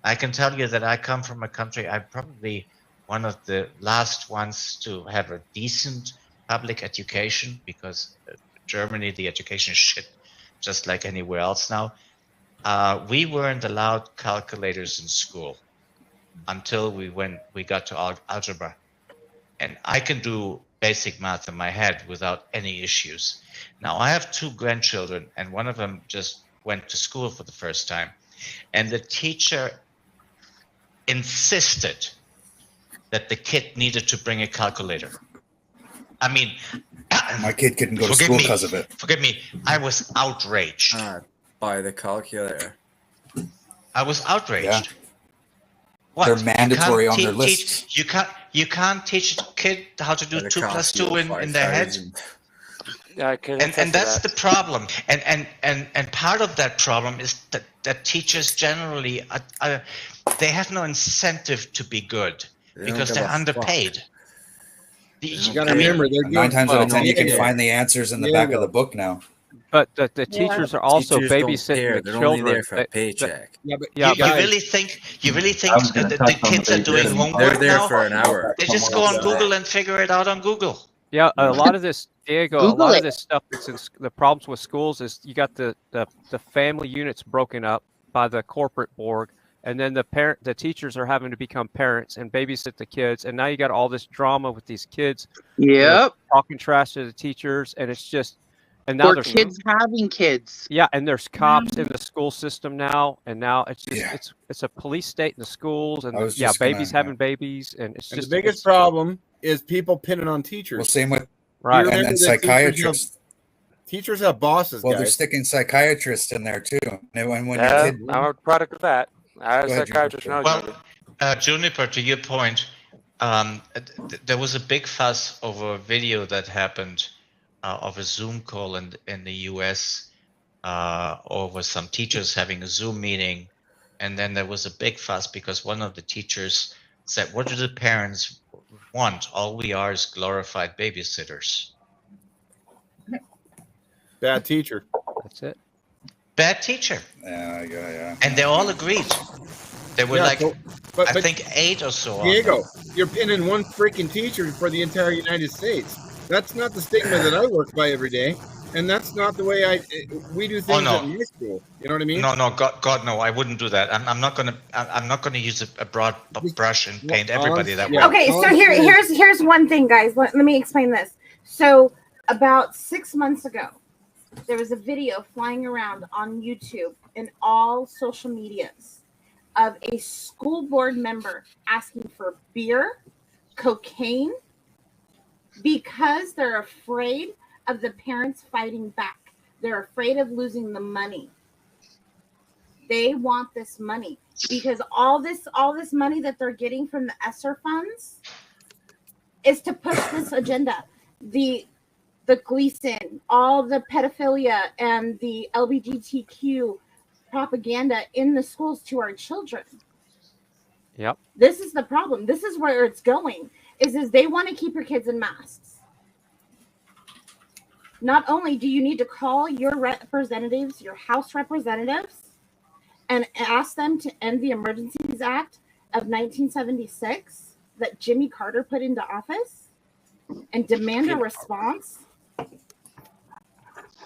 I can tell you that I come from a country, I'm probably one of the last ones to have a decent public education, because Germany, the education is shit, just like anywhere else now. We weren't allowed calculators in school until we got to algebra. And I can do basic math in my head without any issues. Now, I have 2 grandchildren, and one of them just went to school for the first time. And the teacher insisted that the kid needed to bring a calculator. I mean, my kid couldn't go to school because of it. Forgive me, I was outraged. By the calculator. I was outraged. Yeah. What? They're mandatory on their lists. You can't teach a kid how to do 2 plus 2 in their head. Yeah, and that's the problem. And part of that problem is that teachers generally they have no incentive to be good because they're underpaid. You got to remember, they're 9 times out of 10 you can find the answers in the back of the book now. But the teachers are also babysitting the children. Only there for a paycheck. You really think the kids are doing homework now? They're there for an hour. They just go on Google and figure it out on Google. Yeah, a lot of this, Diego, a lot of this stuff that's in the problems with schools is you got the family units broken up by the corporate board, and then the teachers are having to become parents and babysit the kids, and now you got all this drama with these kids. Yep. Talking trash to the teachers, and it's just. And now there's kids having kids. Yeah, and there's cops in the school system now, and now it's just it's a police state in the schools, and babies having babies, and it's just the biggest problem is people pinning on teachers. Well, same with and psychiatrists. Teachers have bosses. Well, guys. they're sticking psychiatrists in there too. And when I'm a product of that. I was a psychiatrist. Juniper, to your point, there was a big fuss over a video that happened. Of a Zoom call in the US over some teachers having a Zoom meeting, and then there was a big fuss because one of the teachers said, "What do the parents want? All we are is glorified babysitters." Bad teacher. That's it. Bad teacher. Yeah. And they all agreed. They were I think 8 or so. Diego, you're pinning one freaking teacher for the entire United States. That's not the stigma that I work by every day, and that's not the way we do things at my school. You know what I mean? No, God, no! I wouldn't do that. I'm not gonna use a broad brush and paint everybody that way. Okay, so here's one thing, guys. Let me explain this. So about 6 months ago, there was a video flying around on YouTube and all social medias of a school board member asking for beer, cocaine, because they're afraid of the parents fighting back. They're afraid of losing the money. They want this money because all this money that they're getting from the ESSER funds is to push this agenda. The Gleason, all the pedophilia and the LGBTQ propaganda in the schools to our children. Yep. This is the problem. This is where it's going. Is they want to keep your kids in masks. Not only do you need to call your representatives, your House representatives, and ask them to end the Emergencies Act of 1976 that Jimmy Carter put into office and demand a response,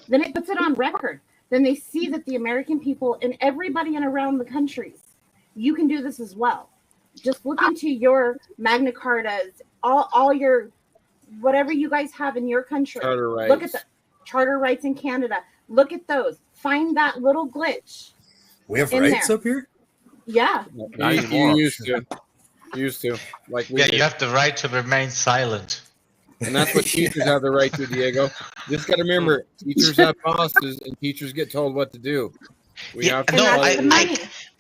then it puts it on record. Then they see that the American people and everybody in around the countries, you can do this as well. Just look into your Magna Cartas, all your whatever you guys have in your country. Charter rights. Look at the charter rights in Canada. Look at those. Find that little glitch. We have rights up here? Yeah. You used to. Like we did. You have the right to remain silent. And that's what teachers have the right to, Diego. Just got to remember, teachers have bosses and teachers get told what to do.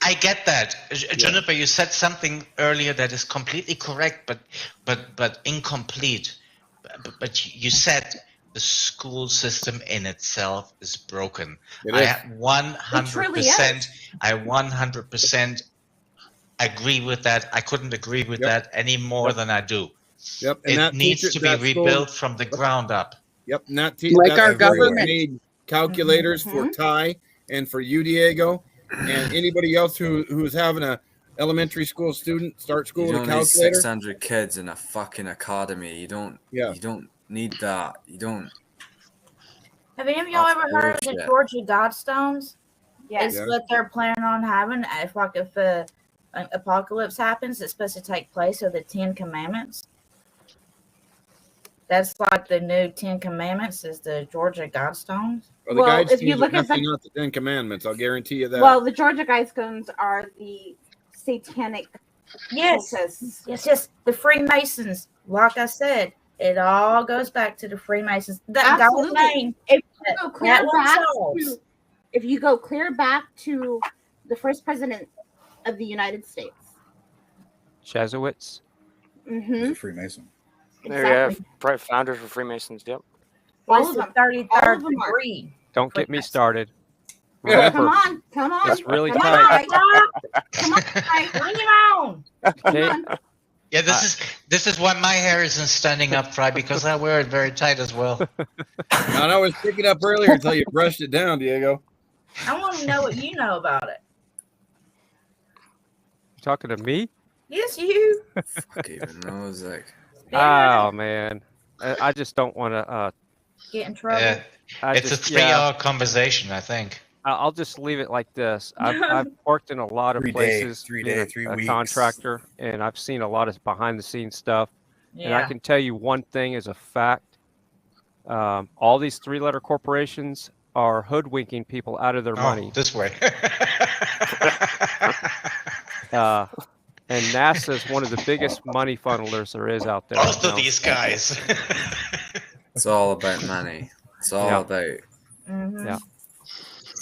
I get that. Juniper, you said something earlier that is completely correct, but incomplete. But you said the school system in itself is broken. I 100%. I 100% agree with that. I couldn't agree with that any more than I do. Yep. And it needs to be rebuilt from the ground up. Yep. Not like our government made calculators for Ty and for you, Diego, and anybody else who's having a elementary school student start school You with a don't need calculator. 600 kids in a fucking academy. You don't. Yeah. You don't need that. You don't. Have any of y'all That's ever heard of the bullshit. Georgia Godstones? Yes. It's what they're planning on having if an apocalypse happens. It's supposed to take place of the 10 Commandments. That's like the new 10 Commandments is the Georgia Godstones. Well, the Well, Guidestones if you look are at definitely not the 10 Commandments. I'll guarantee you that. Well, the Georgia Guidestones are the satanic Yes. cultists. It's just the Freemasons. Like I said, it all goes back to the Freemasons. That God's Absolutely. name. If you go clear That one back solves. to, if you go clear back to the first president of the United States. Jesuits. Mm-hmm. Freemason. There you have founders for Freemasons. Yep. All What's of the them. All 33rd of them are. degree? Don't get me started. Yeah. Come Remember, on, come on. it's really come tight. On, come on, Mike. Bring it on. Come Okay, on. Yeah, this is why my hair isn't standing up, Fry, because I wear it very tight as well. And I was picking up earlier until you brushed it down, Diego. I want to know what you know about it. you talking to me? Yes, you. Fuck even knows. Like, Oh man, I just don't want to. Get in trouble. Yeah, it's a 3-hour conversation, I think. I'll just leave it like this. I've worked in a lot of 3 day, places, 3 being day, a 3 a weeks. contractor, and I've seen a lot of behind the scenes stuff. And I Yeah. can tell you one thing as a fact: all these 3-letter corporations are hoodwinking people out of their money. This way. And NASA is one of the biggest money funnelers there is out there. Both of these guys. it's all about money. It's all Yeah. about Mhm. Yeah.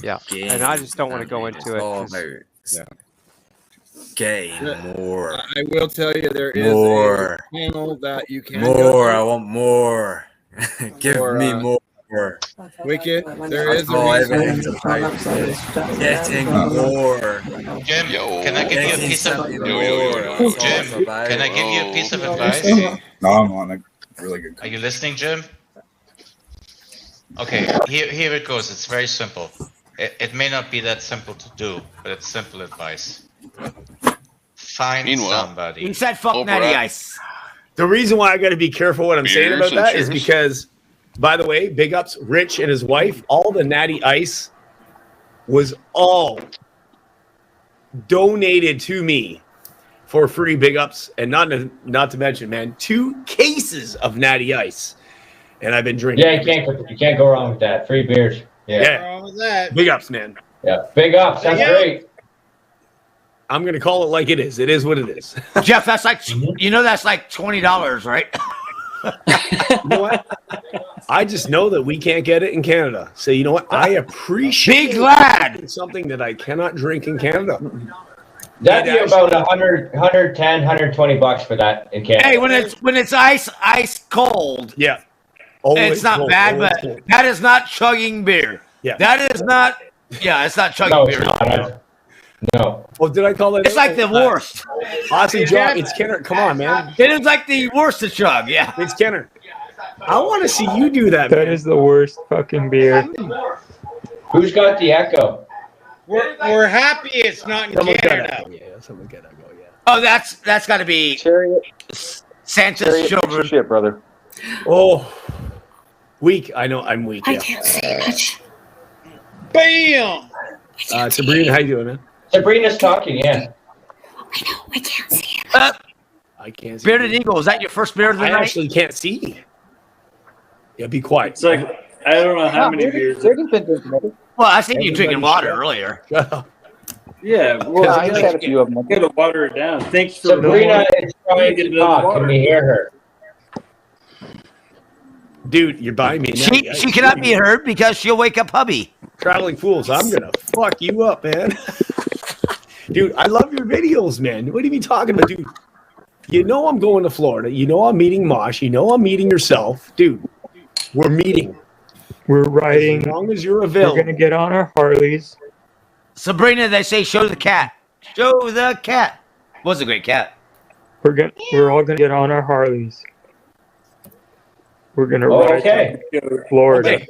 Yeah, gain. and I just don't want to go money. into It's it. all 'cause- about gain more. I will tell you there is More. a panel that you can go More. to. I want more. Give Or, me more. Wicked. There is That's all a everything's about. Getting more. Jim, can I give you a Getting piece of something Yo, more. yo, yo, That's yo. all Jim, it's about. can I give you a piece of advice? No, I'm on a really good. Are you listening, Jim? Okay, here it goes. It's very simple. It may not be that simple to do, but it's simple advice. Find Meanwhile, somebody. He said fuck Oh, Natty Brad. Ice. The reason why I got to be careful what I'm saying Beers about and that is cheers. because, by the way, big ups, Rich and his wife, all the Natty Ice was all donated to me for free. Big ups. And not to mention, man, 2 cases of Natty Ice. And I've been drinking. Yeah, you can't go wrong with that. Free beers. Yeah. Yeah. Wrong with that. Big ups, man. Yeah. Big ups. That's Yeah. great. I'm going to call it like it is. It is what it is. Jeff, that's like that's like $20, right? You know what? I just know that we can't get it in Canada. So you know what? I appreciate Big lad. something that I cannot drink in Canada. That'd be about 110, 120 bucks for that in Canada. Hey, when it's ice cold, Yeah. it's not bad, but that is not chugging beer. Yeah. That is not. Yeah, it's not chugging No, beer. it's not. No. Oh, did I call it? It's like the worst. Austin John, it's Kenner. Come on, man. It is like the worst to chug. Yeah. It's Kenner. I want to see you do that. That is the worst fucking beer. Who's got the echo? We're happy it's not in Someone's got Canada. to. Yeah, someone's got to go. Yeah. Oh, that's got to be Santa's children. Shit, brother. Oh, weak. I know I'm weak. Yeah. can't say much. Bam! Sabrina, how you doing, man? Sabrina's talking, yeah. I can't see it. I can't see. Bearded you. Eagle, is that your first beer of the I night? actually can't see. Yeah, be quiet. It's like, I don't know how many beers. Well, I seen you drinking water earlier. Shut up. Yeah, well, I just had a few of them. gotta water it down. Thanks for Sabrina is trying Get to another talk. water. Can we hear her? Dude, you're buying me. She cannot be heard because she'll wake up hubby. Traveling fools. I'm gonna fuck you up, man. Dude, I love your videos, man. What are you be talking about, dude? You know I'm going to Florida. You know I'm meeting Mosh. You know I'm meeting yourself, dude. We're meeting. We're riding. As long as you're We're available. gonna get on our Harleys. Sabrina, they say show the cat. Show the cat. Was a great cat. We're all gonna get on our Harleys. We're gonna ride Okay. to Florida. Okay.